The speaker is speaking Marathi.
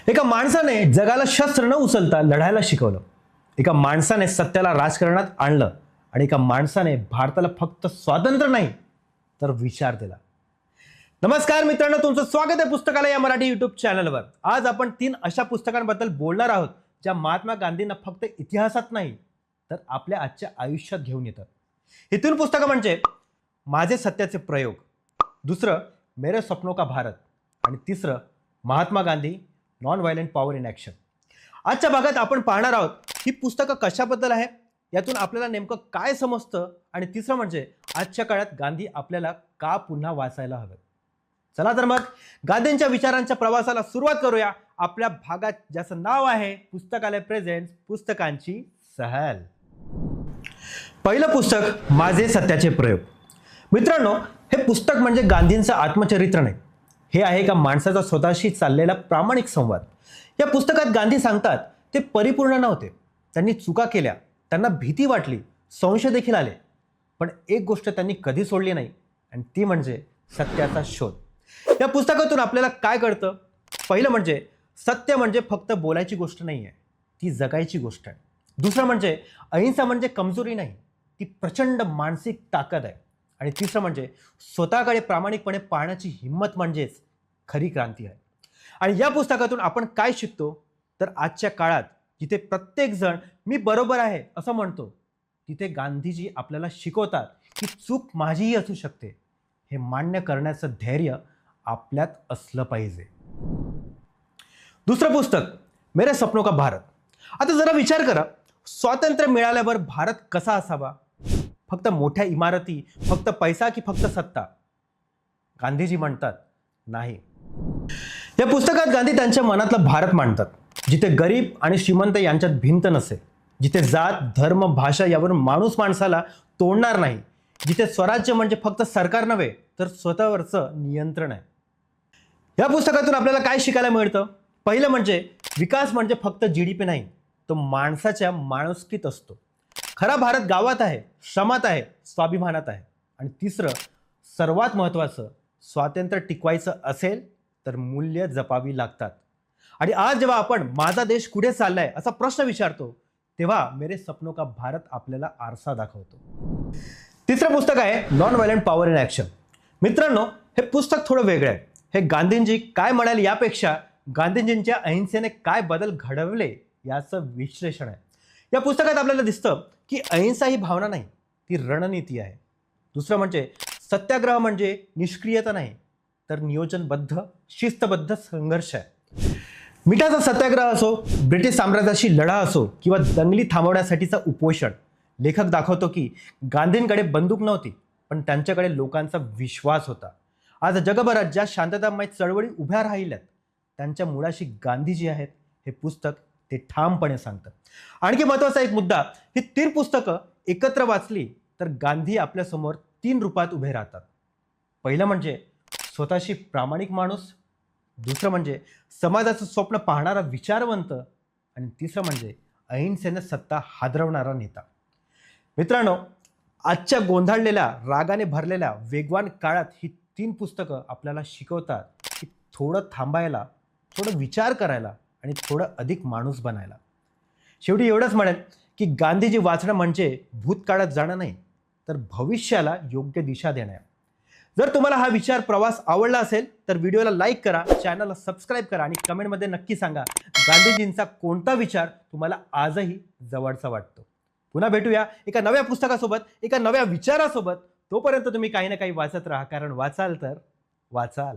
एका माणसाने जगाला शस्त्र न उचलता लढायला शिकवलं. एका माणसाने सत्याला राजकारणात आणलं आणि एका माणसाने भारताला फक्त स्वातंत्र्य नाही तर विचार दिला. नमस्कार मित्रांनो, तुमचं स्वागत आहे पुस्तकालय या मराठी युट्यूब चॅनलवर. आज आपण 3 अशा पुस्तकांबद्दल बोलणार आहोत ज्या महात्मा गांधींना फक्त इतिहासात नाही तर आपल्या आजच्या आयुष्यात घेऊन येतात. ही 3 पुस्तकं म्हणजे माझे सत्याचे प्रयोग, दुसरं मेरे सपनों का भारत आणि तिसरं Mahatma Gandhi non violent power in action. आजच्या भागात आपण पाहणार आहोत ही पुस्तकं कशाबद्दल आहे, यातून आपल्याला नेमकं काय समजतं आणि तिसरं म्हणजे आजच्या काळात गांधी आपल्याला का पुन्हा वाचायला हवं. चला तर मग गांधींच्या विचारांच्या प्रवासाला सुरुवात करूया. आपल्या भागात ज्याचं नाव आहे पुस्तकालय प्रेझेंट्स पुस्तकांची सहल. पहिलं पुस्तक माझे सत्याचे प्रयोग. मित्रांनो, हे पुस्तक म्हणजे गांधींचं आत्मचरित्र नाही, हे आहे एका माणसाचा स्वतःशी चाललेला प्रामाणिक संवाद. या पुस्तकात गांधी सांगतात ते परिपूर्ण नव्हते, त्यांनी चुका केल्या, त्यांना भीती वाटली, संशय देखील आले, पण एक गोष्ट त्यांनी कधी सोडली नाही आणि ती म्हणजे सत्याचा शोध. या पुस्तकातून आपल्याला काय कळतं? पहिलं म्हणजे सत्य म्हणजे फक्त बोलायची गोष्ट नाही आहे, ती जगायची गोष्ट आहे. दुसरं म्हणजे अहिंसा म्हणजे कमजोरी नाही, ती प्रचंड मानसिक ताकद आहे. आणि तिसरं म्हणजे स्वतःकडे प्रामाणिकपणे पाहण्याची हिंमत म्हणजेच खरी क्रांती आहे. आणि या पुस्तकातून आपण काय शिकतो तर आजच्या काळात जिथे प्रत्येक जण मी बरोबर आहे असं म्हणतो, तिथे गांधीजी आपल्याला शिकवतात की चूक माझीही असू शकते, हे मान्य करण्याचं धैर्य आपल्यात असलं पाहिजे. दुसरं पुस्तक मेरे सपनों का भारत. आता जरा विचार करा, स्वातंत्र्य मिळाल्यावर भारत कसा असावा? फक्त मोठ्या इमारती, फक्त पैसा की फक्त सत्ता? गांधीजी म्हणतात नाही. या पुस्तकात गांधी त्यांच्या मनातला भारत मांडतात, जिथे गरीब आणि श्रीमंत यांच्यात भिंत नसेल, जिथे जात, धर्म, भाषा यावरून माणूस माणसाला तोडणार नाही, जिथे स्वराज्य म्हणजे फक्त सरकार नव्हे तर स्वतःवरचं नियंत्रण आहे. या पुस्तकातून आपल्याला काय शिकायला मिळतं? पहिलं म्हणजे विकास म्हणजे फक्त GDP नाही, तो माणसाच्या माणुसकीत असतो. खरा भारत गावात आहे, श्रमात आहे, स्वाभिमानात आहे. आणि तिसरं सर्वात महत्त्वाचं, स्वातंत्र्य टिकवायचं असेल तर मूल्य जपावी लागतात. आणि आज जेव्हा आपण माझा देश कुठे चाललाय असा प्रश्न विचारतो, तेव्हा मेरे सपनों का भारत आपल्याला आरसा दाखवतो. तिसरं पुस्तक आहे non violent power in action. मित्रांनो, हे पुस्तक थोडं वेगळं आहे. हे गांधींजी काय म्हणाले यापेक्षा गांधीजींच्या अहिंसेने काय बदल घडवले याचं विश्लेषण आहे. या पुस्तकात आपल्याला दिसतं की अहिंसा ही भावना नाही, ती रणनीती आहे. दुसरं म्हणजे सत्याग्रह म्हणजे निष्क्रियता नाही तर नियोजनबद्ध, शिस्तबद्ध संघर्ष आहे. मिठाचा सत्याग्रह असो, ब्रिटिश साम्राज्याशी लढा असो किंवा दंगली थांबवण्यासाठीचं उपोषण, लेखक दाखवतो की गांधींकडे बंदूक नव्हती, पण त्यांच्याकडे लोकांचा विश्वास होता. आज जगभरात ज्या शांततामय चळवळी उभ्या राहिल्यात त्यांच्या मुळाशी गांधीजी आहेत, हे पुस्तक ते ठामपणे सांगतं. आणखी महत्त्वाचा एक मुद्दा, ही 3 पुस्तकं एकत्र वाचली तर गांधी आपल्यासमोर 3 रूपात उभे राहतात. पहिलं म्हणजे स्वतःशी प्रामाणिक माणूस, दुसरं म्हणजे समाजाचं स्वप्न पाहणारा विचारवंत आणि तिसरं म्हणजे अहिंसेने सत्ता हादरवणारा नेता. मित्रांनो, आजच्या गोंधळलेल्या, रागाने भरलेल्या वेगवान काळात ही 3 पुस्तकं आपल्याला शिकवतात की थोडं थांबायला, थोडं विचार करायला आणि थोडं अधिक माणूस बनायला. शेवटी एवढंच म्हणेन की गांधीजी वाचणं म्हणजे भूतकाळात जाणं नाही तर भविष्याला योग्य दिशा देणं. जर तुम्हाला हा विचार प्रवास आवडला असेल तर व्हिडिओला लाईक करा, चॅनलला सबस्क्राईब करा आणि कमेंटमध्ये नक्की सांगा गांधीजींचा कोणता विचार तुम्हाला आजही जवळचा वाटतो. पुन्हा भेटूया एका नव्या पुस्तकासोबत, एका नव्या विचारासोबत. तोपर्यंत तुम्ही काही ना काही वाचत राहा, कारण वाचाल तर वाचाल.